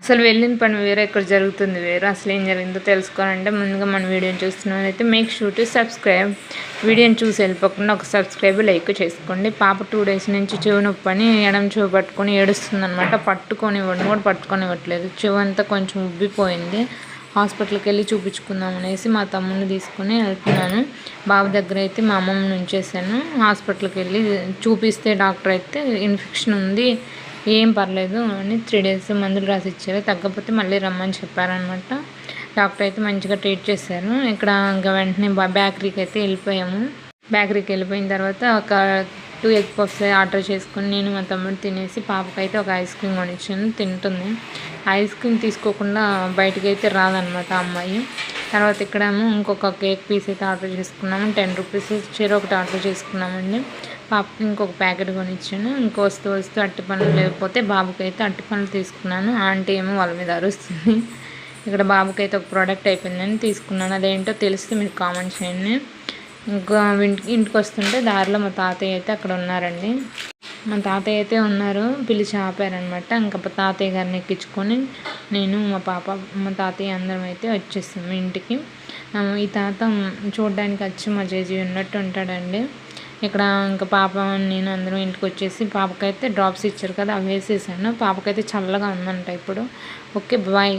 అసలు వెళ్ళిన పని వేరే, ఇక్కడ జరుగుతుంది వేరే. అసలు ఏం జరిగిందో తెలుసుకోవాలంటే ముందుగా మన వీడియోని చూస్తున్నట్లయితే మేక్ షూర్ టు సబ్స్క్రైబ్. వీడియోని చూసి వెళ్ళిపోకుండా ఒక సబ్స్క్రైబ్ లైక్ చేసుకోండి. పాప 2 days నుంచి చెవి నొప్పి అని ఎడమ చెవి పట్టుకొని ఏడుస్తుంది అనమాట. పట్టుకొనివ్వడం కూడా పట్టుకొనివ్వట్లేదు. చెవి అంతా కొంచెం ఉబ్బిపోయింది. హాస్పిటల్కి వెళ్ళి చూపించుకుందాం అనేసి మా తమ్ముడిని తీసుకుని వెళ్తున్నాను. బాబు దగ్గర అయితే మా అమ్మమ్మని ఉంచేసాను. హాస్పిటల్కి వెళ్ళి చూపిస్తే డాక్టర్ అయితే ఇన్ఫెక్షన్ ఉంది, ఏం పర్లేదు అని 3 days మందులు రాసి ఇచ్చారు. తగ్గకపోతే మళ్ళీ రమ్మని చెప్పారనమాట. డాక్టర్ అయితే మంచిగా ట్రీట్ చేశారు. ఇక్కడ ఇంకా వెంటనే బేకరీకి అయితే వెళ్ళిపోయాము. బేకరీకి వెళ్ళిపోయిన తర్వాత ఒక 2 egg puffs ఆర్డర్ చేసుకొని నేను మా తమ్ముడు తినేసి పాపకైతే ఒక ఐస్ క్రీమ్ కొనిచ్చాను, తింటుంది. ఐస్ క్రీమ్ తీసుకోకుండా బయటకు అయితే రాదనమాట అమ్మాయి. తర్వాత ఇక్కడేమో ఇంకొక కేక్ పీస్ అయితే ఆర్డర్ చేసుకున్నాము. 10 rupees చీర ఒకటి ఆర్డర్ చేసుకున్నామండి. పాపకి ఇంకొక ప్యాకెట్ కొనిచ్చాను. ఇంకో వస్తూ అట్టి పనులు లేకపోతే బాబుకి అయితే అట్టి పనులు తీసుకున్నాను. ఆంటీ ఏమో వాళ్ళ మీద అరుస్తుంది. ఇక్కడ బాబుకి అయితే ఒక ప్రోడక్ట్ అయిపోయిందని తీసుకున్నాను. అదేంటో తెలిస్తే మీరు కామెంట్ చేయండి. ఇంకా ఇంటికి వస్తుంటే దారిలో మా తాతయ్య అయితే అక్కడ ఉన్నారండి. మా తాతయ్య అయితే ఉన్నారు, పిలిచి ఆపారనమాట. ఇంకా తాతయ్య గారిని ఎక్కించుకొని నేను మా తాతయ్య అందరం అయితే వచ్చేస్తాము ఇంటికి. ఈ తాత చూడడానికి వచ్చి మా జేజీ ఉన్నట్టు ఉంటాడండి. ఇక్కడ ఇంకా పాప నేను అందరం ఇంటికి వచ్చేసి పాపకైతే డ్రాప్స్ ఇచ్చారు కదా, అవి వేసేసాను. పాపకైతే చల్లగా ఉందంట ఇప్పుడు. Okay, bye.